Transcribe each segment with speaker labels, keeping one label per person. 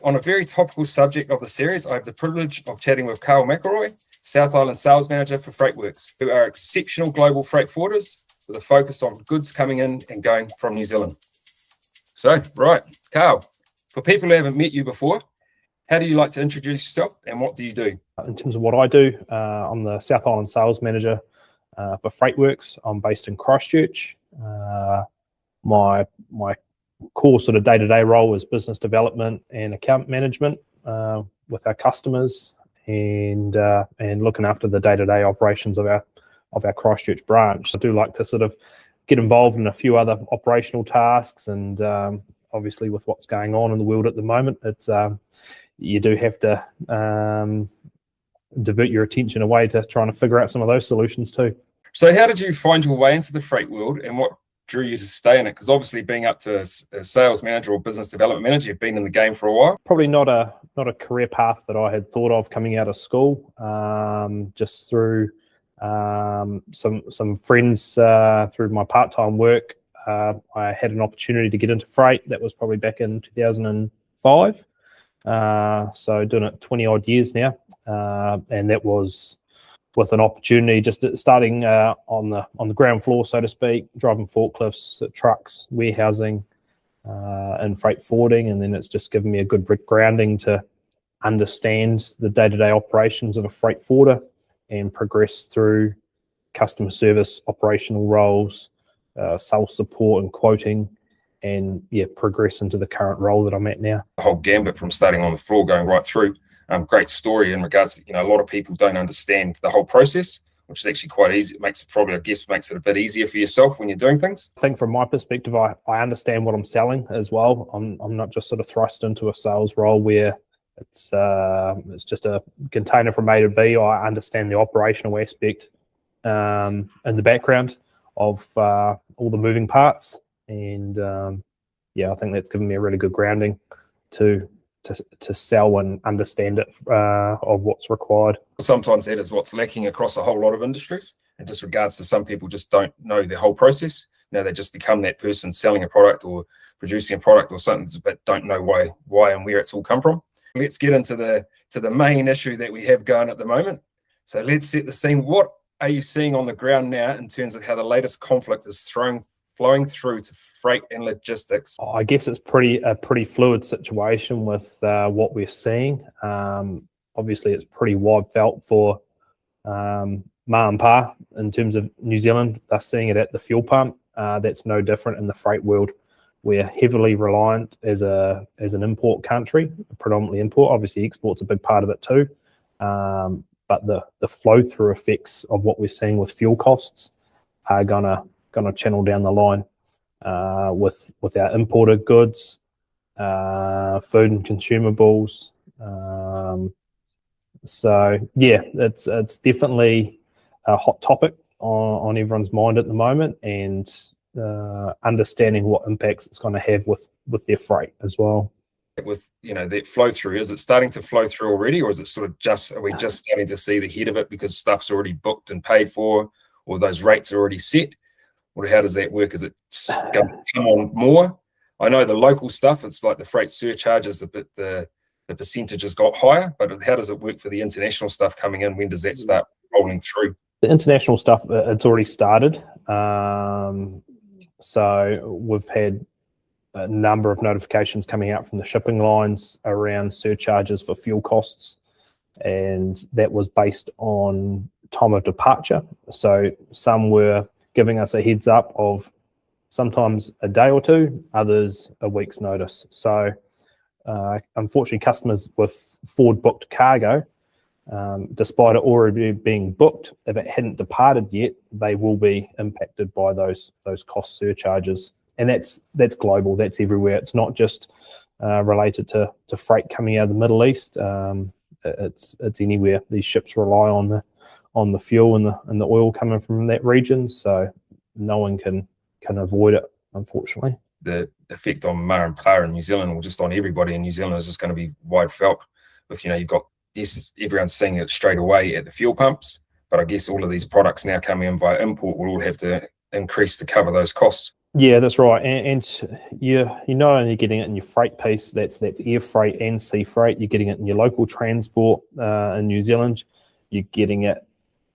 Speaker 1: On a very topical subject of the series, I have the privilege of chatting with Carl McElroy, South Island Sales Manager for FreightWorks, who are exceptional global freight forwarders with a focus on goods coming in and going from New Zealand. So, right, Carl, for people who haven't met you before, how do you like to introduce yourself and what do you do?
Speaker 2: In terms of what I do, I'm the South Island Sales Manager for FreightWorks. I'm based in Christchurch. My core sort of day-to-day role is business development and account management with our customers and looking after the day-to-day operations of our Christchurch branch. I do like to sort of get involved in a few other operational tasks, and obviously with what's going on in the world at the moment, it's you do have to divert your attention away to trying to figure out some of those solutions too.
Speaker 1: So how did you find your way into the freight world, and what drew you to stay in it? Because obviously being up to a sales manager or business development manager, you've been in the game for a while.
Speaker 2: Probably not a career path that I had thought of coming out of school. Just through some friends through my part-time work, I had an opportunity to get into freight. That was probably back in 2005. So doing it 20 odd years now, and that was with an opportunity just starting on the ground floor, so to speak, driving forklifts, trucks, warehousing, and freight forwarding. And then it's just given me a good grounding to understand the day-to-day operations of a freight forwarder and progress through customer service, operational roles, sales support and quoting, and progress into the current role that I'm at now.
Speaker 1: The whole gambit from starting on the floor going right through. Great story in regards to, a lot of people don't understand the whole process, which is actually quite easy. It makes it a bit easier for yourself when you're doing things.
Speaker 2: I think from my perspective, I understand what I'm selling as well. I'm not just sort of thrust into a sales role where it's just a container from A to B. I understand the operational aspect and the background of all the moving parts. And I think that's given me a really good grounding to sell and understand it of what's required.
Speaker 1: Sometimes that is what's lacking across a whole lot of industries, in just regards to some people just don't know the whole process. They just become that person selling a product or producing a product or something, but don't know why and where it's all come from. Let's get into the main issue that we have going at the moment. So let's set the scene. What are you seeing on the ground now in terms of how the latest conflict is flowing through to freight and logistics?
Speaker 2: I guess it's a pretty fluid situation with what we're seeing. Obviously, it's pretty wide felt for ma and pa in terms of New Zealand. They're seeing it at the fuel pump. That's no different in the freight world. We're heavily reliant as an import country, predominantly import. Obviously, export's a big part of it too. But the flow through effects of what we're seeing with fuel costs are gonna channel down the line with our imported goods, food and consumables. It's definitely a hot topic on everyone's mind at the moment, and understanding what impacts it's going to have with their freight as well.
Speaker 1: With that flow through, is it starting to flow through already, or is it sort of are we just starting to see the head of it because stuff's already booked and paid for, or those rates are already set? Or how does that work? Is it going to come on more? I know the local stuff, it's like the freight surcharges, the percentages got higher, but how does it work for the international stuff coming in? When does that start rolling through?
Speaker 2: The international stuff, it's already started. So we've had a number of notifications coming out from the shipping lines around surcharges for fuel costs, and that was based on time of departure. So some were giving us a heads up of sometimes a day or two, others a week's notice. So unfortunately, customers with forward booked cargo, despite it already being booked, if it hadn't departed yet, they will be impacted by those cost surcharges. And that's global, that's everywhere. It's not just related to freight coming out of the Middle East. It's anywhere. These ships rely on the fuel and the oil coming from that region, so no one can avoid it, unfortunately.
Speaker 1: The effect on ma and pa in New Zealand, or just on everybody in New Zealand, is just going to be wide felt. With you've got, yes, everyone's seeing it straight away at the fuel pumps, but I guess all of these products now coming in via import will all have to increase to cover those costs.
Speaker 2: Yeah, that's right. And you're not only getting it in your freight piece, that's air freight and sea freight. You're getting it in your local transport in New Zealand. You're getting it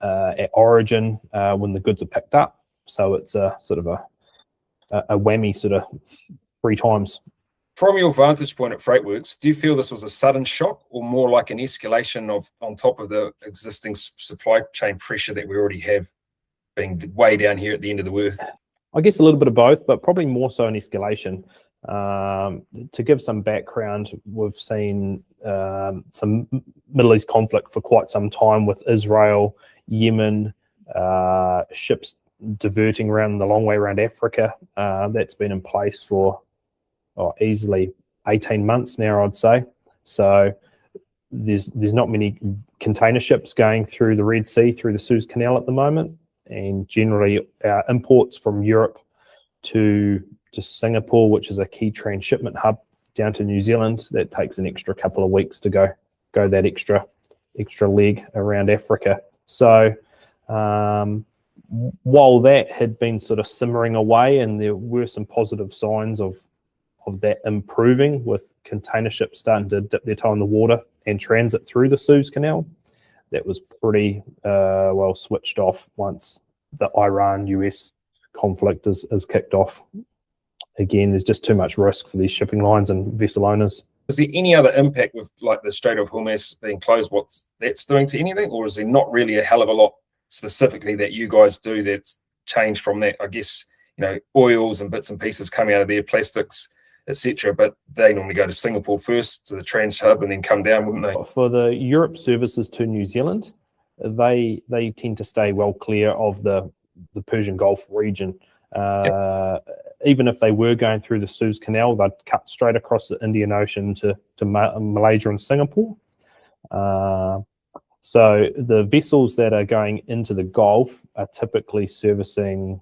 Speaker 2: at origin when the goods are picked up. So it's a sort of a whammy, sort of 3 times.
Speaker 1: From your vantage point at FreightWorks, do you feel this was a sudden shock or more like an escalation of on top of the existing supply chain pressure that we already have being way down here at the end of the earth?
Speaker 2: I guess a little bit of both, but probably more so an escalation. To give some background, we've seen some Middle East conflict for quite some time with Israel, Yemen, ships diverting around the long way around Africa. That's been in place for easily 18 months now, I'd say. So there's not many container ships going through the Red Sea, through the Suez Canal at the moment. And generally our imports from Europe to Singapore, which is a key transshipment hub, down to New Zealand, that takes an extra couple of weeks to go that extra leg around Africa. So while that had been sort of simmering away and there were some positive signs of that improving, with container ships starting to dip their toe in the water and transit through the Suez Canal, that was pretty well switched off once the Iran-US conflict is kicked off. Again, there's just too much risk for these shipping lines and vessel owners.
Speaker 1: Is there any other impact with like the Strait of Hormuz being closed, what that's doing to anything, or is there not really a hell of a lot specifically that you guys do that's changed from that? I guess, oils and bits and pieces coming out of there, plastics, etc., but they normally go to Singapore first, to the trans hub, and then come down, wouldn't they?
Speaker 2: For the Europe services to New Zealand, they tend to stay well clear of the Persian Gulf region. Even if they were going through the Suez Canal, they'd cut straight across the Indian Ocean to Malaysia and Singapore. So the vessels that are going into the Gulf are typically servicing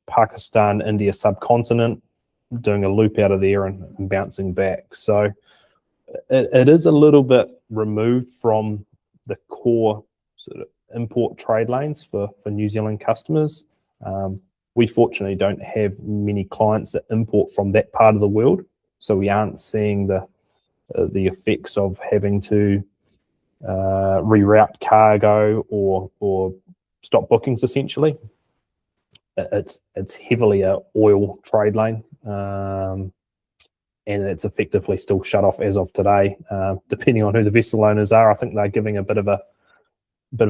Speaker 2: Pakistan, India subcontinent, doing a loop out of there and bouncing back. So it is a little bit removed from the core sort of import trade lanes for New Zealand customers. We fortunately don't have many clients that import from that part of the world, so we aren't seeing the effects of having to reroute cargo or stop bookings. Essentially, it's heavily a oil trade lane, and it's effectively still shut off as of today. Depending on who the vessel owners are, I think they're giving a bit of a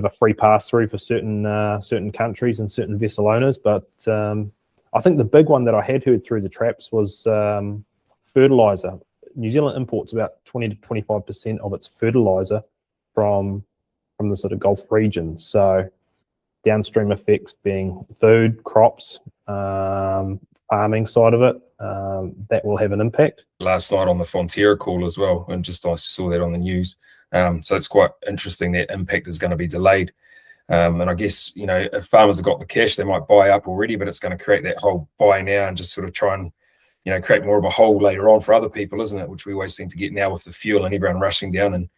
Speaker 2: free pass through for certain countries and certain vessel owners. But I think the big one that I had heard through the traps was fertilizer. New Zealand imports about 20 to 25% of its fertilizer from the sort of Gulf region. So downstream effects being food, crops, farming side of it, that will have an impact. Last
Speaker 1: night on the Fonterra call as well, and I saw that on the news. So it's quite interesting that impact is going to be delayed. And I guess, if farmers have got the cash, they might buy up already, but it's going to create that whole buy now and just sort of try and, create more of a hole later on for other people, isn't it? Which we always seem to get now with the fuel and everyone rushing down. And,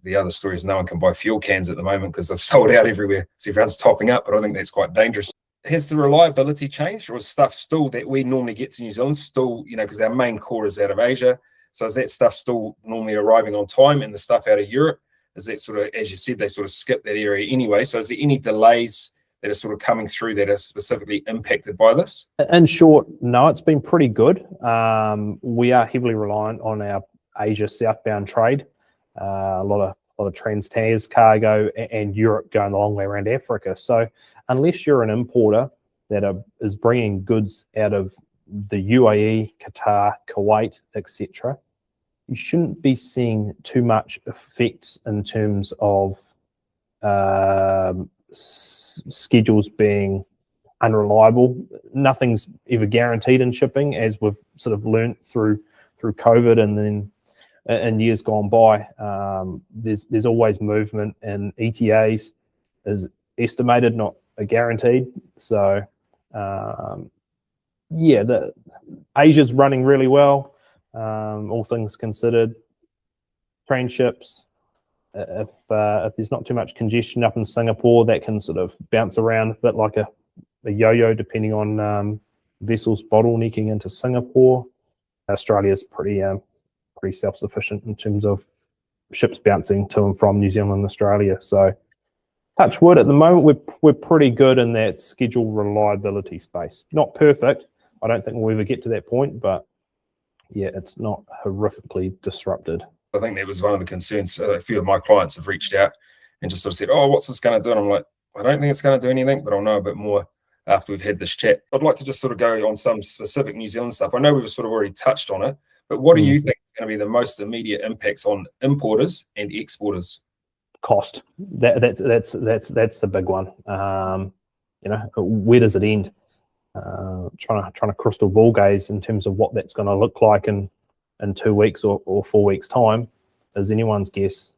Speaker 1: the other story is no one can buy fuel cans at the moment because they've sold out everywhere. So everyone's topping up, but I think that's quite dangerous. Has the reliability changed, or is stuff still that we normally get to New Zealand still, because our main core is out of Asia? So is that stuff still normally arriving on time, and the stuff out of Europe, is that sort of, as you said, they sort of skip that area anyway? So is there any delays that are sort of coming through that are specifically impacted by this?
Speaker 2: In short, no, it's been pretty good. We are heavily reliant on our Asia southbound trade. A lot of trans-Tasman cargo, and Europe going the long way around Africa. So unless you're an importer that is bringing goods out of the UAE, Qatar, Kuwait, etc., you shouldn't be seeing too much effects in terms of schedules being unreliable. Nothing's ever guaranteed in shipping, as we've sort of learnt through COVID and then in years gone by. There's always movement, and ETAs is estimated, not guaranteed. So the Asia's running really well, all things considered. Tranships, if there's not too much congestion up in Singapore, that can sort of bounce around a bit like a yo-yo, depending on vessels bottlenecking into Singapore. Australia's pretty self-sufficient in terms of ships bouncing to and from New Zealand and Australia. So touch wood, at the moment, we're pretty good in that schedule reliability space. Not perfect. I don't think we'll ever get to that point, but yeah, it's not horrifically disrupted.
Speaker 1: I think that was one of the concerns. A few of my clients have reached out and just sort of said, oh, what's this going to do? And I'm like, I don't think it's going to do anything, but I'll know a bit more after we've had this chat. I'd like to just sort of go on some specific New Zealand stuff. I know we've sort of already touched on it, but what do you think is going to be the most immediate impacts on importers and exporters?
Speaker 2: Cost. That's the big one. Where does it end? Trying to crystal ball gaze in terms of what that's going to look like in 2 weeks or 4 weeks time is anyone's guess.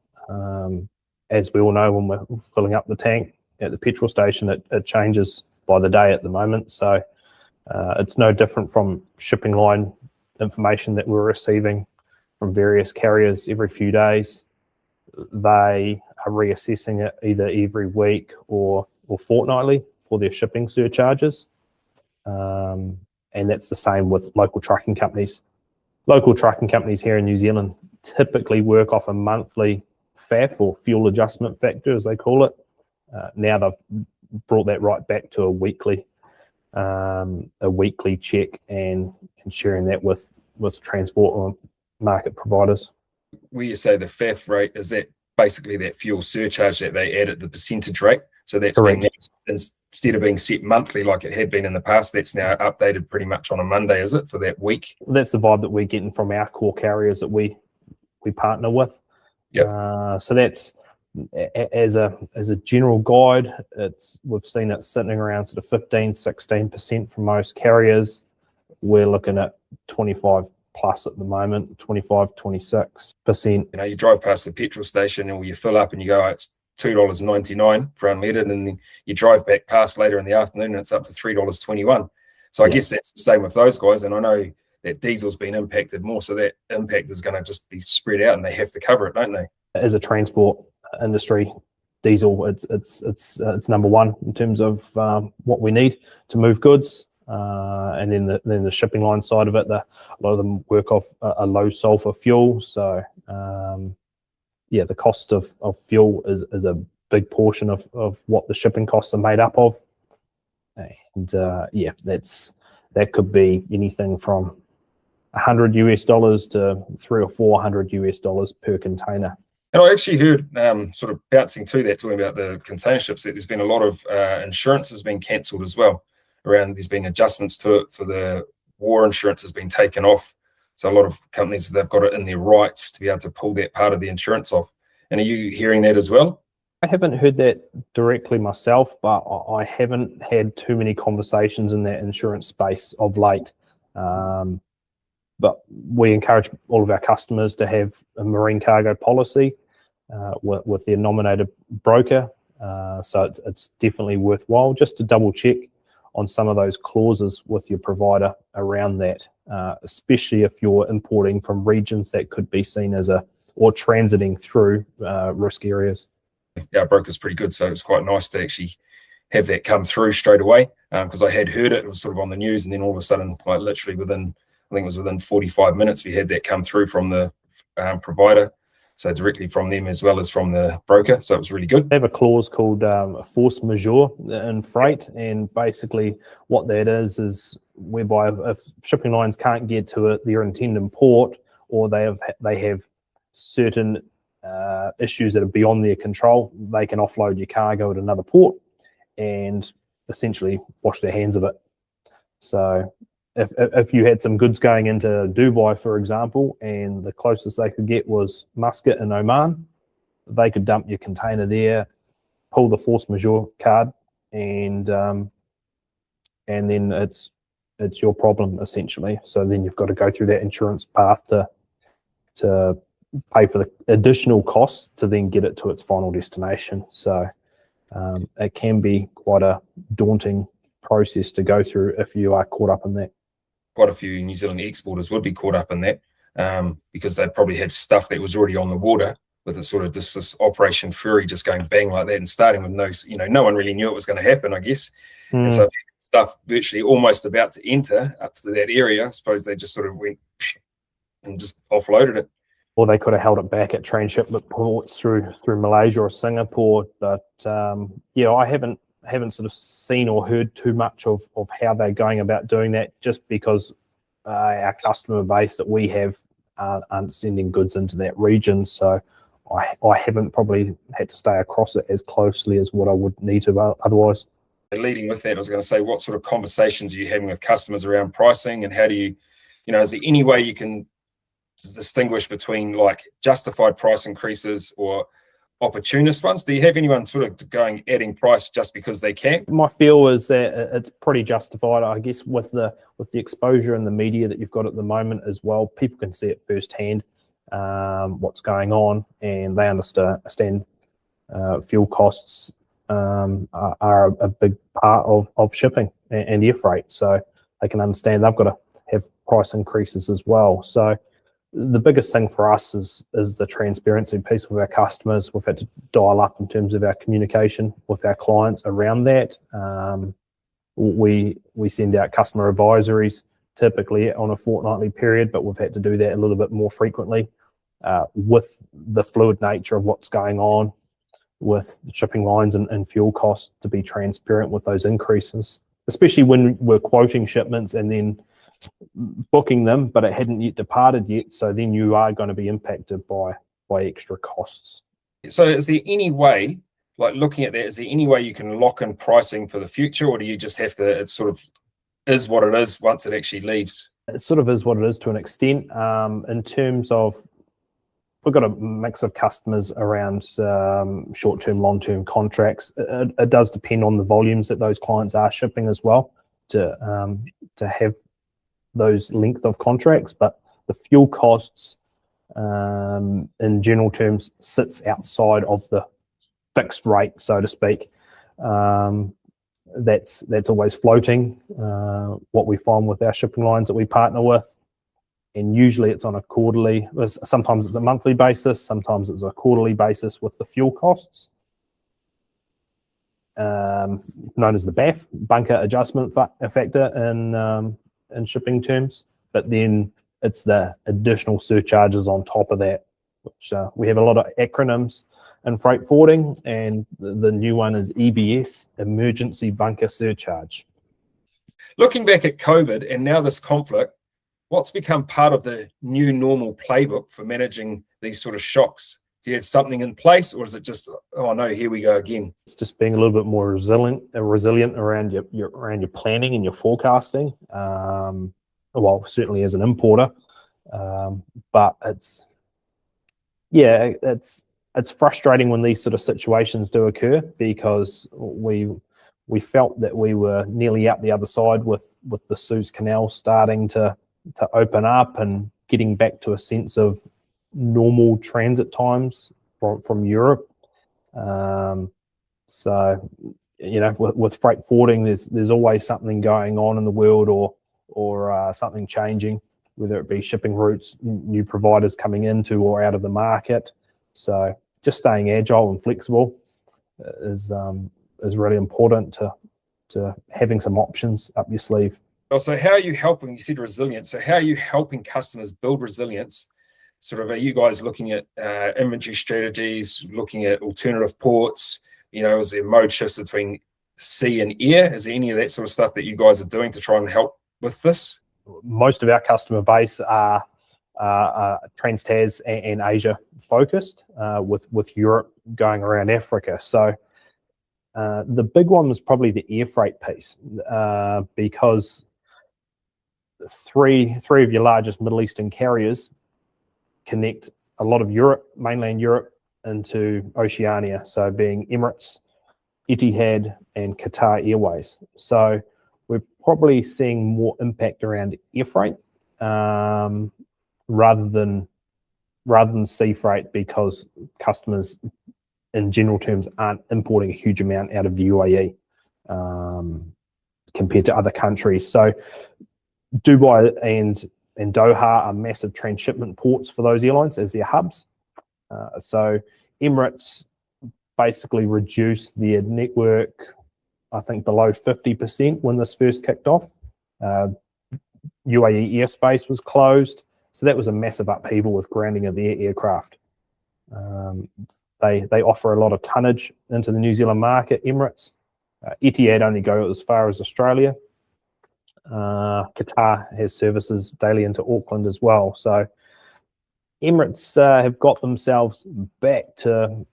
Speaker 2: As we all know, when we're filling up the tank at the petrol station, it changes by the day at the moment. So it's no different from shipping line information that we're receiving from various carriers every few days. They are reassessing it either every week or fortnightly for their shipping surcharges. And that's the same with local trucking companies. Local trucking companies here in New Zealand typically work off a monthly FAF, or fuel adjustment factor, as they call it. Now they've brought that right back to a weekly check and sharing that with transport or market providers.
Speaker 1: Where you say the FAF rate, is that basically that fuel surcharge that they add at the percentage rate? So that's being, instead of being set monthly like it had been in the past, that's now updated pretty much on a Monday, is it, for that week?
Speaker 2: That's the vibe that we're getting from our core carriers that we partner with.
Speaker 1: Yeah.
Speaker 2: So that's, as a general guide, we've seen it sitting around sort of 15-16% for most carriers. We're looking at 25 plus at the moment, 25-26%.
Speaker 1: You drive past the petrol station or you fill up and you go, oh, it's $2.99 for unleaded, and then you drive back past later in the afternoon and it's up to $3.21. So I guess that's the same with those guys, and I know that diesel's been impacted more, so that impact is going to just be spread out and they have to cover it, don't they? As
Speaker 2: a transport industry, diesel, it's number one in terms of what we need to move goods. And then the shipping line side of it, a lot of them work off a low sulfur fuel. So the cost of fuel is a big portion of what the shipping costs are made up of. And that could be anything from $100 to $300 or $400 per container.
Speaker 1: And I actually heard, sort of bouncing to that, talking about the container ships, that there's been a lot of insurance has been cancelled as well. There's been adjustments to it for the war insurance has been taken off. So a lot of companies, they've got it in their rights to be able to pull that part of the insurance off. And are you hearing that as well?
Speaker 2: I haven't heard that directly myself, but I haven't had too many conversations in that insurance space of late. But we encourage all of our customers to have a marine cargo policy with their nominated broker. So it's definitely worthwhile just to double check on some of those clauses with your provider around that, especially if you're importing from regions that could be seen as or transiting through risk areas.
Speaker 1: Yeah, our broker's pretty good, so it's quite nice to actually have that come through straight away, because I had heard it was sort of on the news, and then all of a sudden, like literally within 45 minutes, we had that come through from the provider, so directly from them as well as from the broker, so it was really good.
Speaker 2: They have a clause called force majeure in freight, and basically what that is whereby if shipping lines can't get to their intended port, or they have certain issues that are beyond their control, they can offload your cargo at another port and essentially wash their hands of it. So if you had some goods going into Dubai, for example, and the closest they could get was Muscat in Oman, they could dump your container there, pull the force majeure card, and then it's your problem essentially. So then you've got to go through that insurance path to pay for the additional costs to then get it to its final destination. So it can be quite a daunting process to go through if you are caught up in that.
Speaker 1: Quite a few New Zealand exporters would be caught up in that, because they'd probably have stuff that was already on the water with a sort of this Operation Fury just going bang like that and starting with no one really knew it was going to happen, I guess. And so stuff virtually almost about to enter up to that area, I suppose they just sort of went and just offloaded it.
Speaker 2: Or they could have held it back at transshipment ports through Malaysia or Singapore. But yeah, I haven't sort of seen or heard too much of how they're going about doing that, just because our customer base that we have aren't sending goods into that region. So I haven't probably had to stay across it as closely as what I would need to otherwise.
Speaker 1: Leading with that, I was going to say, what sort of conversations are you having with customers around pricing, and how do you know, is there any way you can distinguish between like justified price increases or opportunist ones? Do you have anyone sort of going adding price just because they can?
Speaker 2: My feel is that it's pretty justified, I guess, with the exposure in the media that you've got at the moment as well. People can see it firsthand, what's going on, and they understand fuel costs are a big part of shipping and air freight, so they can understand they've got to have price increases as well. So the biggest thing for us is the transparency piece with our customers. We've had to dial up in terms of our communication with our clients around that. We send out customer advisories typically on a fortnightly period, but we've had to do that a little bit more frequently with the fluid nature of what's going on with shipping lines and fuel costs, to be transparent with those increases, especially when we're quoting shipments and then booking them, but it hadn't yet departed yet. So then you are going to be impacted by extra costs.
Speaker 1: So is there any way, like looking at that, is there any way you can lock in pricing for the future, or do you just have to, it sort of is what it is once it actually leaves?
Speaker 2: It sort of is what it is to an extent. In terms of, we've got a mix of customers around short-term, long-term contracts. It does depend on the volumes that those clients are shipping as well to have those length of contracts, but the fuel costs in general terms sits outside of the fixed rate, so to speak. That's always floating, what we find with our shipping lines that we partner with, and usually it's on a quarterly, sometimes it's a monthly basis, sometimes it's a quarterly basis with the fuel costs, known as the BAF, bunker adjustment factor in shipping terms. But then it's the additional surcharges on top of that, which we have a lot of acronyms in freight forwarding, and the new one is EBS, Emergency Bunker Surcharge.
Speaker 1: Looking back at COVID and now this conflict, what's become part of the new normal playbook for managing these sort of shocks? Do you have something in place, or is it just, oh no, here we go again?
Speaker 2: It's just being a little bit more resilient around your planning and your forecasting. Well, certainly as an importer, but it's frustrating when these sort of situations do occur, because we felt that we were nearly out the other side with the Suez Canal starting to open up and getting back to a sense of normal transit times from Europe. So, you know, with freight forwarding, there's always something going on in the world, or something changing, whether it be shipping routes, new providers coming into or out of the market. So just staying agile and flexible is really important to having some options up your sleeve.
Speaker 1: So how are you helping? You said resilience. So how are you helping customers build resilience? Sort of, are you guys looking at inventory strategies, looking at alternative ports? You know, is there mode shifts between sea and air? Is there any of that sort of stuff that you guys are doing to try and help with this?
Speaker 2: Most of our customer base are Trans-Tas and Asia focused, with Europe going around Africa. So the big one was probably the air freight piece, because three of your largest Middle Eastern carriers connect a lot of Europe, mainland Europe, into Oceania, so being Emirates, Etihad, and Qatar Airways. So we're probably seeing more impact around air freight rather than sea freight, because customers in general terms aren't importing a huge amount out of the UAE compared to other countries. So Dubai and Doha are massive transshipment ports for those airlines as their hubs. So Emirates basically reduced their network I think, below 50% when this first kicked off. UAE airspace was closed, so that was a massive upheaval with grounding of their aircraft. They offer a lot of tonnage into the New Zealand market. Emirates, Etihad only go as far as Australia. Qatar has services daily into Auckland as well. So Emirates have got themselves back to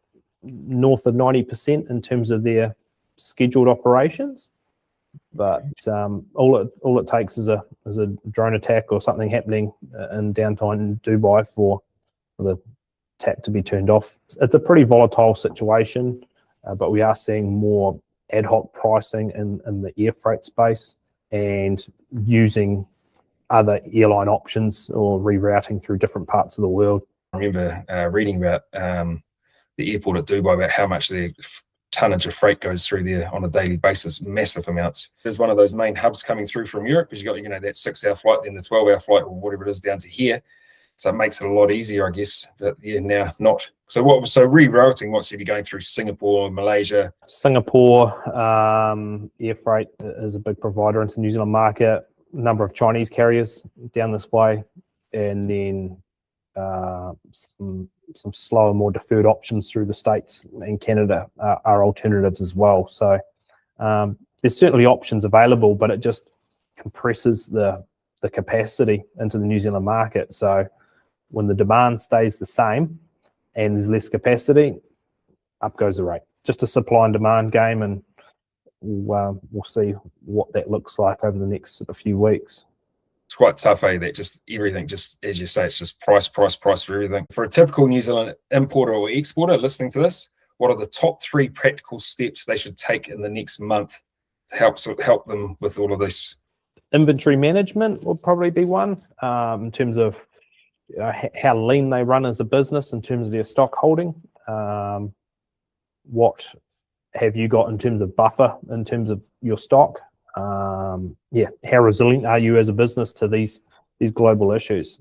Speaker 2: north of 90% in terms of their scheduled operations. But all it takes is a drone attack or something happening in downtown Dubai for the tap to be turned off. It's a pretty volatile situation, but we are seeing more ad hoc pricing in the air freight space and using other airline options or rerouting through different parts of the world.
Speaker 1: I remember reading about the airport at Dubai, about how much the tonnage of freight goes through there on a daily basis, massive amounts. There's one of those main hubs coming through from Europe, because you got that 6-hour flight, then the 12-hour flight, or whatever it is, down to here. So it makes it a lot easier, I guess. But yeah, now not. So rerouting, what should be going through Singapore, Malaysia?
Speaker 2: Singapore air freight is a big provider into the New Zealand market. A number of Chinese carriers down this way, and then some slower, more deferred options through the States and Canada are alternatives as well. So there's certainly options available, but it just compresses the capacity into the New Zealand market. So when the demand stays the same and there's less capacity, up goes the rate. Just a supply and demand game, and we'll see what that looks like over the next few weeks.
Speaker 1: It's quite tough, that just everything, just as you say, it's just price for everything. For a typical New Zealand importer or exporter listening to this, what are the top 3 practical steps they should take in the next month to help them with all of this?
Speaker 2: Inventory management will probably be one, in terms of how lean they run as a business in terms of their stock holding. What have you got in terms of buffer, in terms of your stock? How resilient are you as a business to these global issues?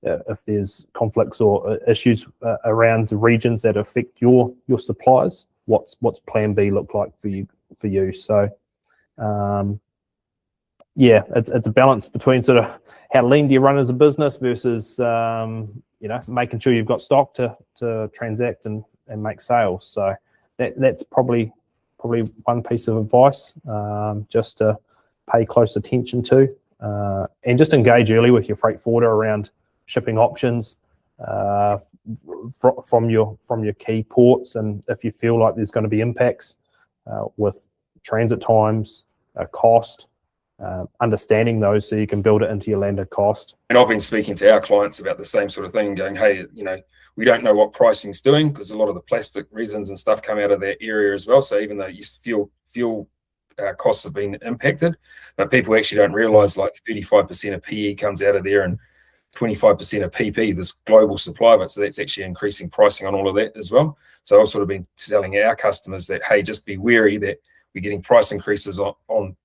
Speaker 2: If there's conflicts or issues around the regions that affect your suppliers, what's Plan B look like for you? So it's a balance between sort of how lean do you run as a business versus making sure you've got stock to transact and make sales. So that's probably one piece of advice, just to pay close attention to, and just engage early with your freight forwarder around shipping options from your key ports. And if you feel like there's going to be impacts with transit times, cost, understanding those so you can build it into your landed cost. And
Speaker 1: I've been speaking to our clients about the same sort of thing, going, hey, we don't know what pricing's doing, because a lot of the plastic resins and stuff come out of that area as well. So even though fuel costs have been impacted, but people actually don't realize like 35% of PE comes out of there and 25% of PP, this global supply of it. So that's actually increasing pricing on all of that as well. So I've sort of been telling our customers that, hey, just be wary that we're getting price increases on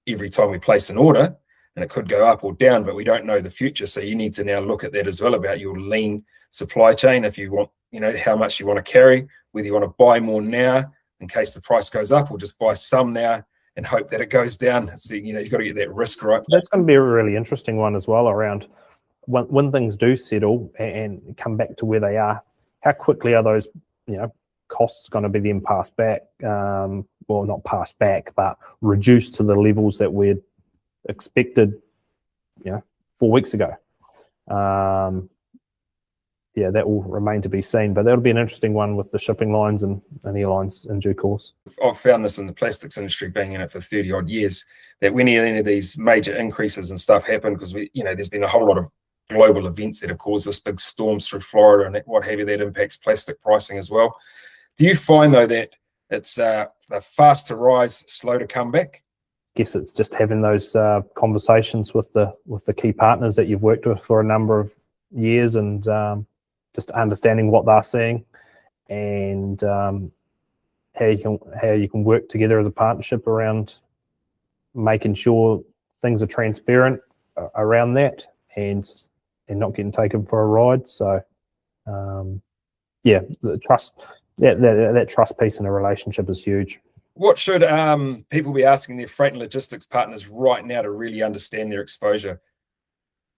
Speaker 1: every time we place an order, and it could go up or down, but we don't know the future. So you need to now look at that as well, about your lean supply chain. If you want, how much you want to carry, whether you want to buy more now in case the price goes up, or just buy some now and hope that it goes down. So, you've got to get that risk right.
Speaker 2: That's going to be a really interesting one as well, around when things do settle and come back to where they are, how quickly are those, costs going to be then passed back? Well, not passed back, but reduced to the levels that we'd expected, 4 weeks ago. That will remain to be seen, but that'll be an interesting one with the shipping lines and airlines in due course.
Speaker 1: I've found this in the plastics industry, being in it for 30 odd years, that when any of these major increases and stuff happen, because there's been a whole lot of global events that have caused this big storms through Florida and what have you, that impacts plastic pricing as well. Do you find though that it's fast to rise, slow to come back?
Speaker 2: I guess it's just having those conversations with the key partners that you've worked with for a number of years, and just understanding what they're seeing, and how you can work together as a partnership around making sure things are transparent around that, and not getting taken for a ride. So the trust, that trust piece in a relationship is huge.
Speaker 1: What should people be asking their freight and logistics partners right now to really understand their exposure?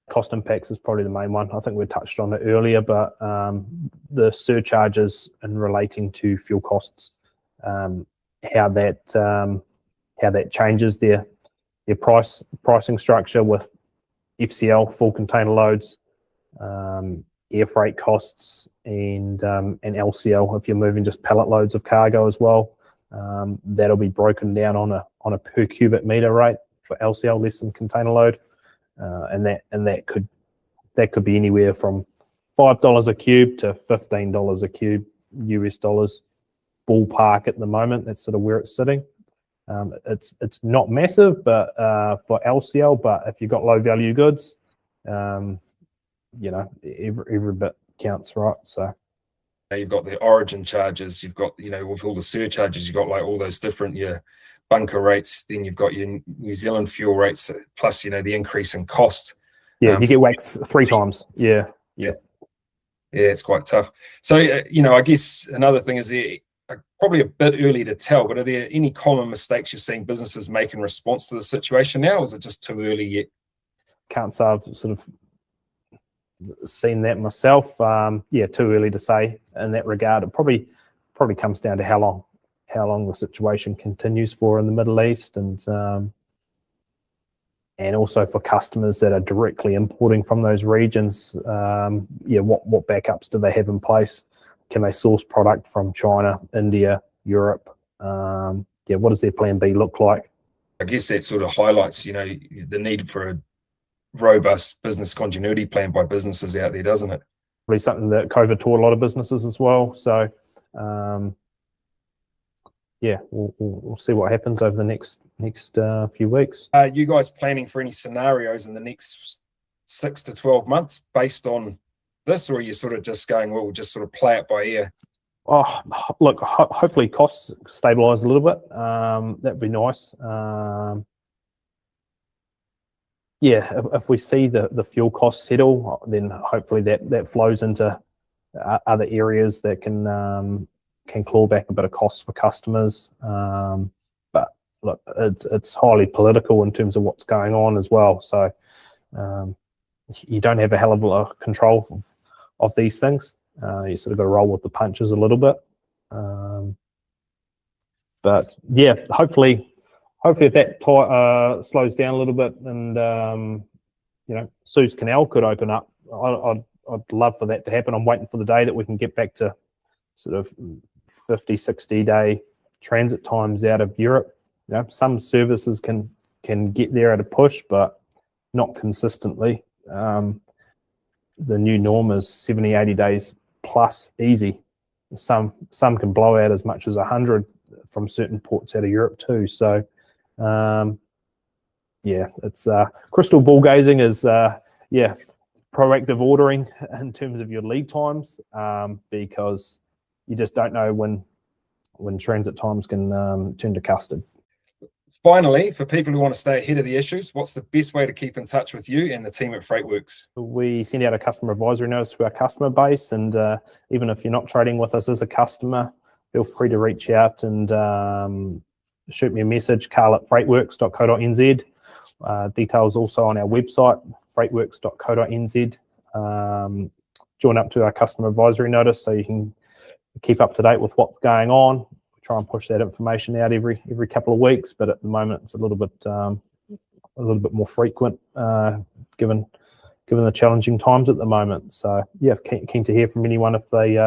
Speaker 2: Cost impacts is probably the main one. I think we touched on it earlier, but the surcharges in relating to fuel costs, how that changes their pricing structure with FCL, full container loads, air freight costs, and LCL if you're moving just pallet loads of cargo as well. That'll be broken down on a per cubic meter rate for LCL, less than container load. And that could be anywhere from $5 a cube to $15 a cube US dollars, ballpark at the moment. That's sort of where it's sitting. It's not massive, but for LCL. But if you've got low value goods, every bit counts, right? So
Speaker 1: you've got the origin charges. You've got with all the surcharges, you've got like all those different bunker rates, then you've got your New Zealand fuel rates, plus the increase in cost.
Speaker 2: Yeah, you get whacked 3 times. Yeah,
Speaker 1: it's quite tough. So I guess another thing is probably a bit early to tell, but are there any common mistakes you're seeing businesses make in response to the situation now, or is it just too early yet?
Speaker 2: Can't say I've sort of seen that myself. Too early to say in that regard. It probably comes down to how long the situation continues for in the Middle East, and also for customers that are directly importing from those regions. What backups do they have in place? Can they source product from China, India, Europe? What does their plan B look like?
Speaker 1: I guess that sort of highlights, the need for a robust business continuity plan by businesses out there, doesn't it?
Speaker 2: Probably something that COVID taught a lot of businesses as well. So, we'll see what happens over the next few weeks.
Speaker 1: Are you guys planning for any scenarios in the next 6 to 12 months based on this, or are you sort of just going, well, we'll just sort of play it by ear?
Speaker 2: Oh, look, hopefully costs stabilise a little bit. That'd be nice. If we see the fuel costs settle, then hopefully that flows into other areas that can claw back a bit of costs for customers. But look, it's highly political in terms of what's going on as well. So you don't have a hell of a lot of control of these things. You sort of got to roll with the punches a little bit. But yeah, hopefully if that slows down a little bit, and Suez Canal could open up, I'd love for that to happen. I'm waiting for the day that we can get back to sort of 50-60 day transit times out of Europe. Some services can get there at a push, but not consistently. The new norm is 70-80 days plus easy. Some can blow out as much as 100 from certain ports out of Europe too. So it's crystal ball gazing is proactive ordering in terms of your lead times, because you just don't know when transit times can turn to custard.
Speaker 1: Finally, for people who want to stay ahead of the issues, what's the best way to keep in touch with you and the team at FreightWorks?
Speaker 2: We send out a customer advisory notice to our customer base, and even if you're not trading with us as a customer, feel free to reach out and shoot me a message, carl@freightworks.co.nz. Details also on our website, freightworks.co.nz. Join up to our customer advisory notice so you can keep up to date with what's going on. We try and push that information out every couple of weeks, but at the moment it's a little bit more frequent, given the challenging times at the moment. So yeah, keen to hear from anyone if they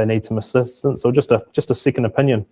Speaker 2: need some assistance or just a second opinion.